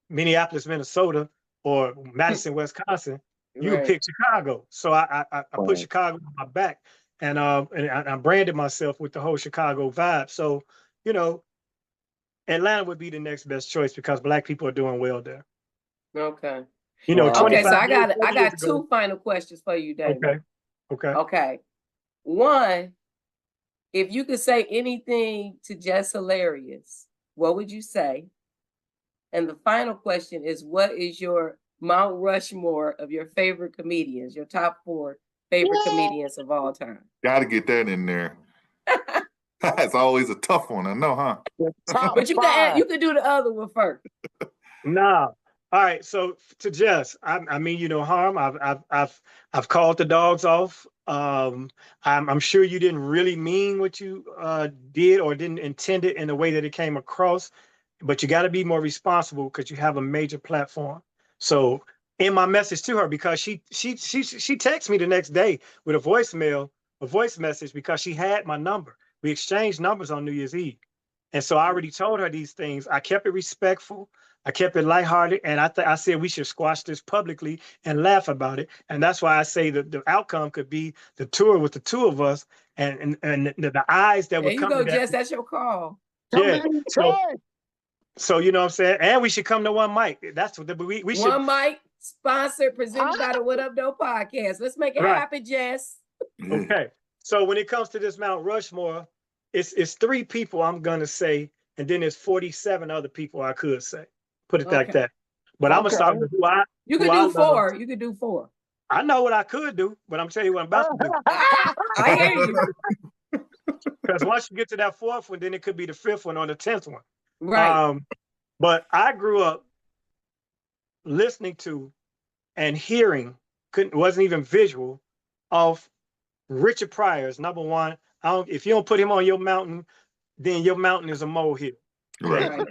Minneapolis, Minnesota, or Madison, Wisconsin. You would pick Chicago. So I put Chicago on my back and I branded myself with the whole Chicago vibe. So, Atlanta would be the next best choice because Black people are doing well there. Okay. Okay, so I got two final questions for you, Damon. Okay. One, if you could say anything to Jess Hilarious, what would you say? And the final question is, what is your Mount Rushmore of your favorite comedians, your top 4 favorite comedians of all time? Got to get that in there. That's always a tough one, I know, huh? But you could do the other one first. No. All right. So to Jess, I mean, harm. I've called the dogs off. I'm sure you didn't really mean what you did or didn't intend it in the way that it came across, but you got to be more responsible because you have a major platform. So in my message to her, because she texted me the next day with a voice message because she had my number. We exchanged numbers on New Year's Eve. And so I already told her these things. I kept it respectful. I kept it lighthearted. And I said we should squash this publicly and laugh about it. And that's why I say that the outcome could be the tour with the two of us and the eyes that would come. There you go, Jess. That's your call. Yeah. So you know what I'm saying? And we should come to One Mic. That's what we should. One Mic, sponsored, presented by the Up Doe Podcast. Let's make it happen, Jess. Okay. So when it comes to this Mount Rushmore, it's 3 people I'm gonna say, and then there's 47 other people I could say. Put it like that. But I'm gonna start with who I. You could do 4. You could do 4. I know what I could do, but I'm telling you what I'm about to do. I hear you. Because once you get to that 4th one, then it could be the 5th one or the 10th one. Right. But I grew up listening to and hearing, wasn't even visual, of Richard Pryor's number one. If you don't put him on your mountain, then your mountain is a molehill. Right.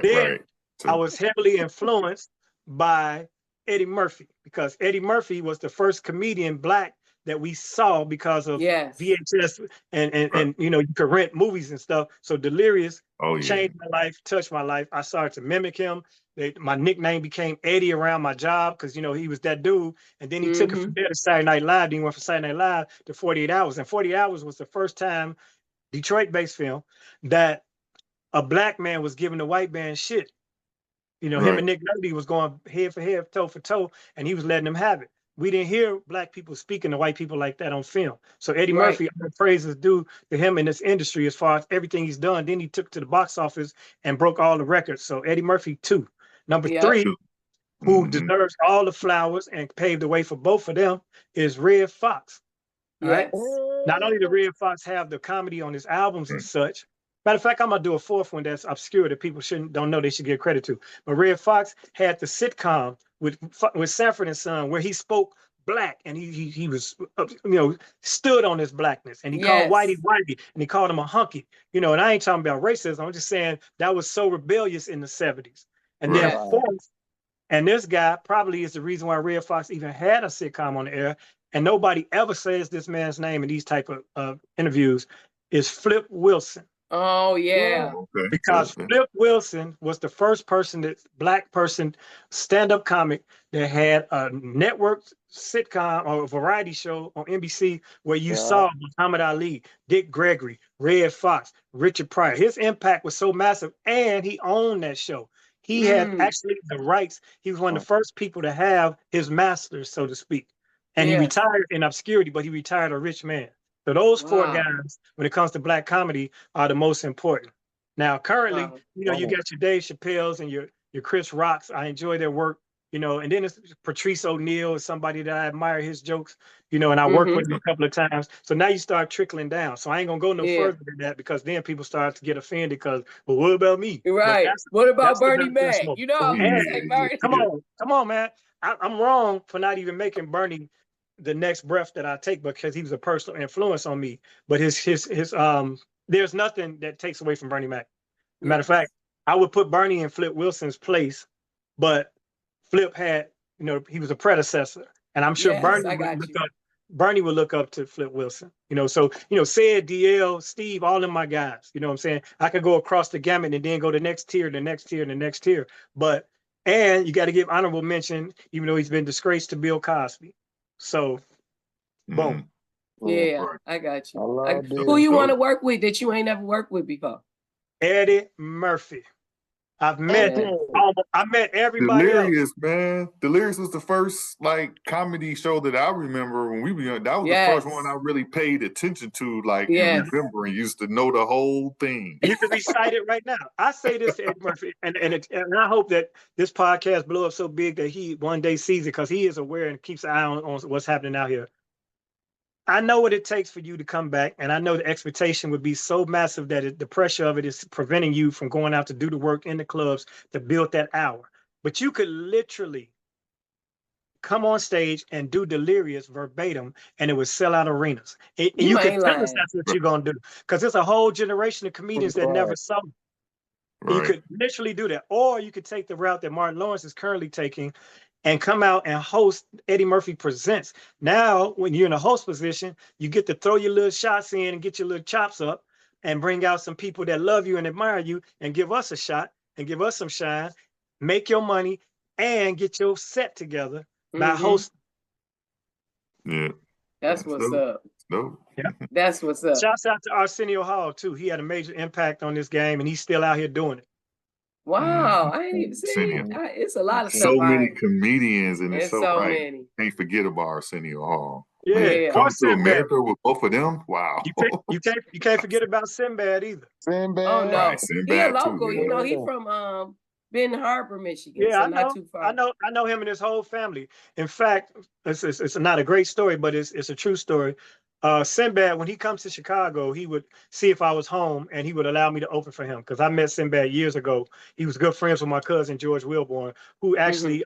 Then I was heavily influenced by Eddie Murphy, because Eddie Murphy was the first comedian Black that we saw because of VHS and you know, you could rent movies and stuff. So Delirious changed my life, touched my life. I started to mimic him. My nickname became Eddie around my job because, you know, he was that dude. And then he took it from there to Saturday Night Live. Then he went from Saturday Night Live to 48 Hours. And 48 Hours was the first time, Detroit-based film, that a Black man was giving a white man shit. You know, him and Nick Nolte was going head for head, toe for toe, and he was letting them have it. We didn't hear Black people speaking to white people like that on film. So Eddie Murphy, all praises due to him in this industry as far as everything he's done. Then he took to the box office and broke all the records. So Eddie Murphy, 2. Number 3, who deserves all the flowers and paved the way for both of them, is Red Fox. Right? Not only did Red Fox have the comedy on his albums and such. Matter of fact, I'm gonna do a 4th one that's obscure that people don't know they should give credit to. But Red Fox had the sitcom with Sanford and Son, where he spoke Black, and he was, you know, stood on his Blackness, and he called Whitey, and he called him a hunky. You know, and I ain't talking about racism. I'm just saying that was so rebellious in the 70s. And then 4th, and this guy probably is the reason why Red Fox even had a sitcom on the air, and nobody ever says this man's name in these type of interviews, is Flip Wilson. Oh, yeah. Because Flip Wilson was the first Black person, stand-up comic that had a network sitcom or a variety show on NBC where you saw Muhammad Ali, Dick Gregory, Red Fox, Richard Pryor. His impact was so massive, and he owned that show. He had actually the rights. He was one of the first people to have his masters, so to speak. And he retired in obscurity, but he retired a rich man. So those 4 guys, when it comes to Black comedy, are the most important. Now, currently, you know, you got your Dave Chappelle's and your Chris Rocks. I enjoy their work, you know, and then it's Patrice O'Neal is somebody that I admire his jokes, you know, and I worked with him a couple of times. So now you start trickling down. So I ain't gonna go no further than that, because then people start to get offended because, well, what about me? Right. What about Bernie Mac? You know, I'm gonna say Bernie. Come on, man. I'm wrong for not even making Bernie the next breath that I take, because he was a personal influence on me. But his there's nothing that takes away from Bernie Mac. Matter of fact, I would put Bernie in Flip Wilson's place, but Flip had, you know, he was a predecessor, and I'm sure Bernie would look up to Flip Wilson. You know, so, you know, Sid, DL, Steve, all of my guys. You know what I'm saying? I could go across the gamut and then go the next tier, the next tier, the next tier. And you got to give honorable mention, even though he's been disgraced, to Bill Cosby. So, boom. Yeah, I got you. Who you want to work with that you ain't never worked with before? Eddie Murphy. I've met I met everybody Delirious, else. Man. Delirious was the first like comedy show that I remember when we were young. That was the first one I really paid attention to, like and remember, and used to know the whole thing. You can recite it right now. I say this to Eddie Murphy, and I hope that this podcast blow up so big that he one day sees it, because he is aware and keeps an eye on what's happening out here. I know what it takes for you to come back, and I know the expectation would be so massive that the pressure of it is preventing you from going out to do the work in the clubs to build that hour. But you could literally come on stage and do Delirious verbatim, and it would sell out arenas. And you could tell us that's what you're going to do, because there's a whole generation of comedians that never saw it. Right. You could literally do that. Or you could take the route that Martin Lawrence is currently taking and come out and host Eddie Murphy Presents. Now, when you're in a host position, you get to throw your little shots in and get your little chops up and bring out some people that love you and admire you and give us a shot and give us some shine, make your money, and get your set together by hosting. Yeah. That's what's up. No. Yeah. That's what's up. Shouts out to Arsenio Hall, too. He had a major impact on this game, and he's still out here doing it. Wow, I ain't even seen it. It's a lot of stuff. So many comedians, and it's so many. Can't forget about Arsenio Hall. Yeah. Coming Or to Sinbad. America with both of them. Wow. You can't forget about Sinbad either. Sinbad. Oh no, Right, he a Sinbad local. too. You know, he Yeah. from Benton Harbor, Michigan, Yeah, so I not know. too far. I know him and his whole family. In fact, it's not a great story, but it's a true story. Sinbad, when he comes to Chicago, he would see if I was home and he would allow me to open for him because I met Sinbad years ago. He was good friends with my cousin, George Wilborn, who actually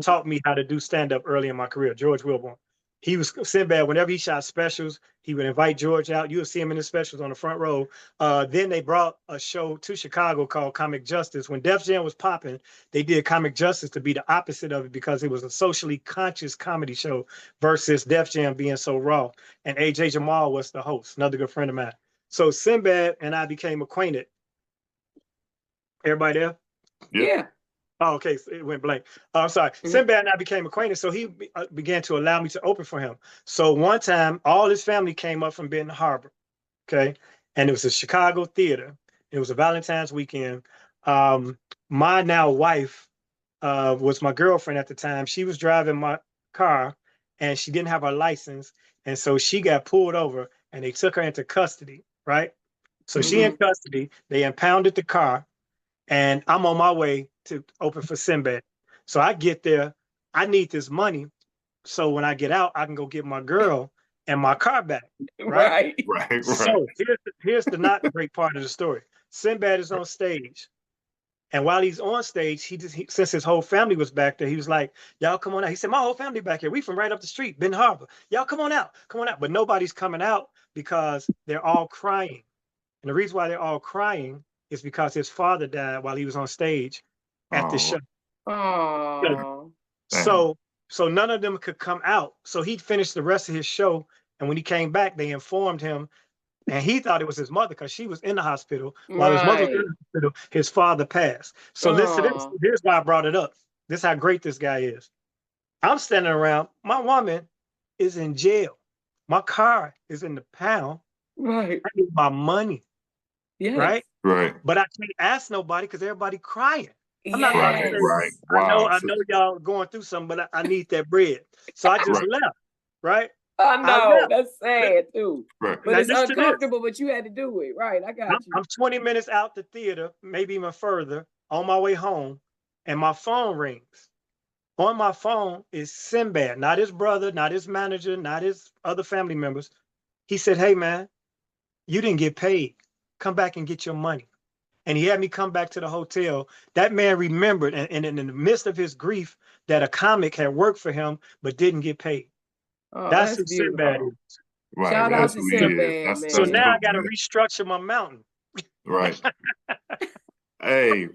taught me how to do stand-up early in my career, George Wilborn. He was Sinbad, whenever he shot specials, he would invite George out. You'll see him in his specials on the front row. Then they brought a show to Chicago called Comic Justice. When Def Jam was popping, they did Comic Justice to be the opposite of it because it was a socially conscious comedy show versus Def Jam being so raw. And AJ Jamal was the host, another good friend of mine. So Sinbad and I became acquainted. Everybody there? Yeah. Oh, okay. So it went blank. I'm sorry. Sinbad and I became acquainted, so he began to allow me to open for him. So one time, all his family came up from Benton Harbor, okay? And it was a Chicago theater. It was a Valentine's weekend. My now wife was my girlfriend at the time. She was driving my car, and she didn't have her license, and so she got pulled over, and they took her into custody, right? So she in custody. They impounded the car, and I'm on my way to open for Sinbad. So I get there. I need this money, so when I get out, I can go get my girl and my car back. Right. Right. So here's the not great part of the story. Sinbad is on stage. And while he's on stage, since his whole family was back there, he was like, y'all come on out. He said, my whole family back here. We from right up the street, Benton Harbor. Y'all come on out. Come on out. But nobody's coming out because they're all crying. And the reason why they're all crying is because his father died while he was on stage at the show. Oh. So none of them could come out. So he finished the rest of his show. And when he came back, they informed him. And he thought it was his mother because she was in the hospital. While his mother was in the hospital, his father passed. So listen to this. Here's why I brought it up. This is how great this guy is. I'm standing around. My woman is in jail. My car is in the pound. Right. I need my money. Yes. Right. But I can't ask nobody because everybody crying. I'm Yes. not gonna say, Right. Wow. I know y'all going through something, but I need that bread. So I just left. Right. I know. That's sad too. Right. But it's uncomfortable, but you had to do it. Right. I got you. I'm 20 minutes out the theater, maybe even further, on my way home, and my phone rings. On my phone is Sinbad, not his brother, not his manager, not his other family members. He said, hey, man, you didn't get paid. Come back and get your money. And he had me come back to the hotel. That man remembered, and in the midst of his grief, that a comic had worked for him but didn't get paid. Oh, that's who Sinbad is. Right. Shout out to Sinbad, man. So now I got to restructure my mountain. Right. Hey,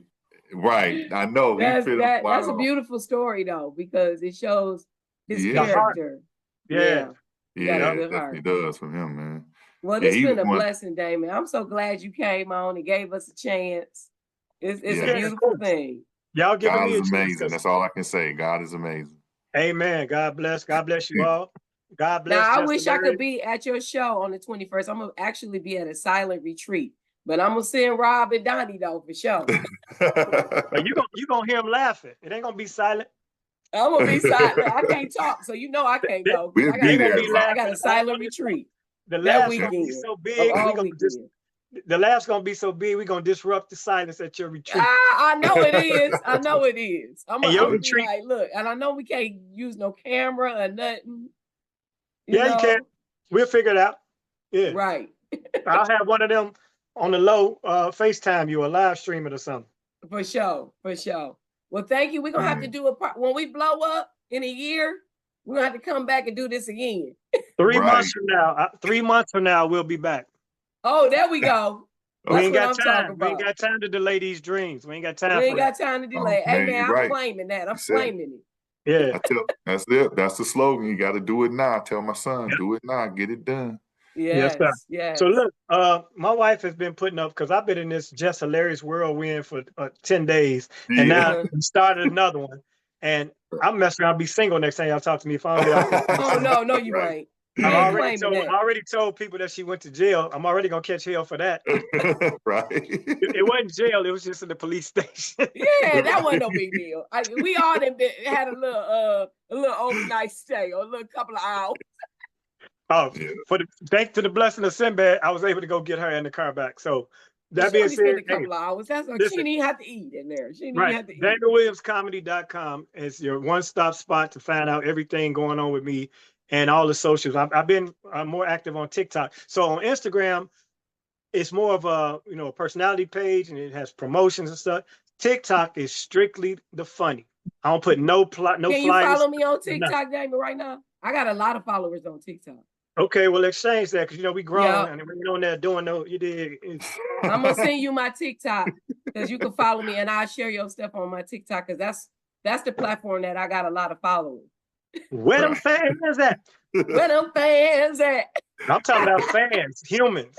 right. I know. That's a beautiful story, though, because it shows his character. Yeah. Yeah, it definitely does from him, man. Well, it's been a blessing, Damon. I'm so glad you came on and gave us a chance. It's a beautiful thing. Y'all give me a chance. God is amazing. That's all I can say. God is amazing. Amen. God bless. God bless you all. God bless. Now, I wish I could be at your show on the 21st. I'm going to actually be at a silent retreat. But I'm going to send Rob and Donnie, though, for sure. You're going to hear them laughing. It ain't going to be silent. I'm going to be silent. I can't talk, so you know I can't go. I got a silent retreat. The laugh's going to be so big. The laugh's going to be so big, we're going to disrupt the silence at your retreat. I know it is. I know it is. I'm going to be like, look, and I know we can't use no camera or nothing. You can. We'll figure it out. Yeah. Right. I'll have one of them on the low, FaceTime you or live stream it or something. For sure. For sure. Well, thank you. We're going to have to do when we blow up in a year, we're going to have to come back and do this again. 3 months from now. 3 months from now, we'll be back. Oh, there we go. We ain't got time. We ain't got time to delay these dreams. We ain't got time. We ain't got time to delay. Hey, man, I'm claiming that. I'm claiming it. Yeah. That's it. That's the slogan. You got to do it now. Tell my son, do it now. Get it done. Yes, yes. So look, my wife has been putting up, because I've been in this Jess Hilarious whirlwind for 10 days. And now we started another one. And I'm messing around, be single next time y'all talk to me if I don't get Oh, no, you ain't. I already told people that she went to jail. I'm already gonna catch hell for that. Right. It wasn't jail. It was just in the police station. Yeah, that wasn't no big deal. We all had a little overnight stay or a little couple of hours. Oh, thanks to the blessing of Sinbad, I was able to go get her in the car back. So that being only said, spent a couple of hours. That's what she listen, didn't have to eat in there. She didn't right. have to eat. DamonWilliamsComedy.com is your one-stop spot to find out everything going on with me and all the socials. I've been more active on TikTok. So on Instagram, it's more of a personality page, and it has promotions and stuff. TikTok is strictly the funny. I don't put no plot, no Can flyers. you follow me on TikTok, Damon, right now? I got a lot of followers on TikTok. Okay, well, exchange that because we grown and we're on there doing you did. I'm gonna send you my TikTok because you can follow me, and I'll share your stuff on my TikTok because that's the platform that I got a lot of followers. Where them fans at? Where them fans at? I'm talking about fans, humans.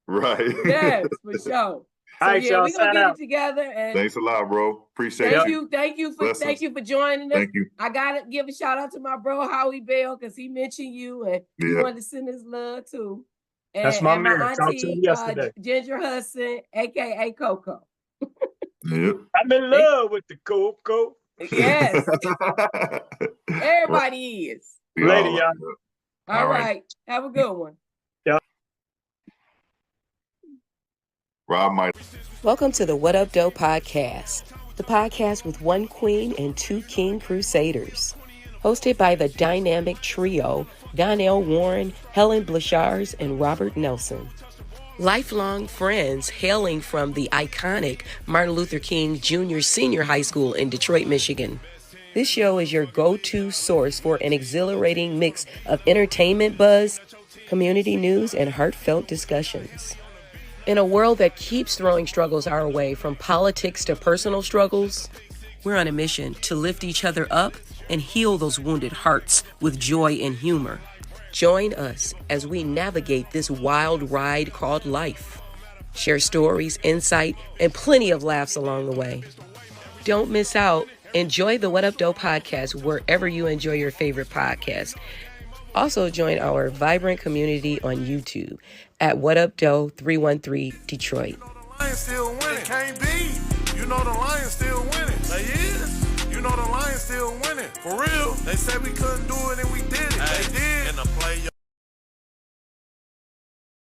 Right. Yes, for sure. So all right, y'all, we're gonna get it together. And thanks a lot, bro. Appreciate you. Thank you for joining us. Thank you. I gotta give a shout out to my bro Howie Bell because he mentioned you and he wanted to send his love too. And, that's my man. My Talked to him yesterday. Ginger Hudson, aka Coco. Yep. I'm in love with the Coco. Yes. Everybody is. Later, y'all. All right. Have a good one. Rob might. Welcome to the What Up Doe Podcast, the podcast with one queen and two king crusaders. Hosted by the dynamic trio, Donnell Warren, Helen Blashars, and Robert Nelson. Lifelong friends hailing from the iconic Martin Luther King Jr. Senior High School in Detroit, Michigan. This show is your go-to source for an exhilarating mix of entertainment buzz, community news, and heartfelt discussions. In a world that keeps throwing struggles our way, from politics to personal struggles, we're on a mission to lift each other up and heal those wounded hearts with joy and humor. Join us as we navigate this wild ride called life. Share stories, insight, and plenty of laughs along the way. Don't miss out. Enjoy the What Up Doe podcast wherever you enjoy your favorite podcast. Also join our vibrant community on YouTube at What Up Doe 313 Detroit. You know the Lions still winning. Can't be. You know the Lions still winning. They is. You know the Lions still winning. For real. They said we couldn't do it and we did it. They did.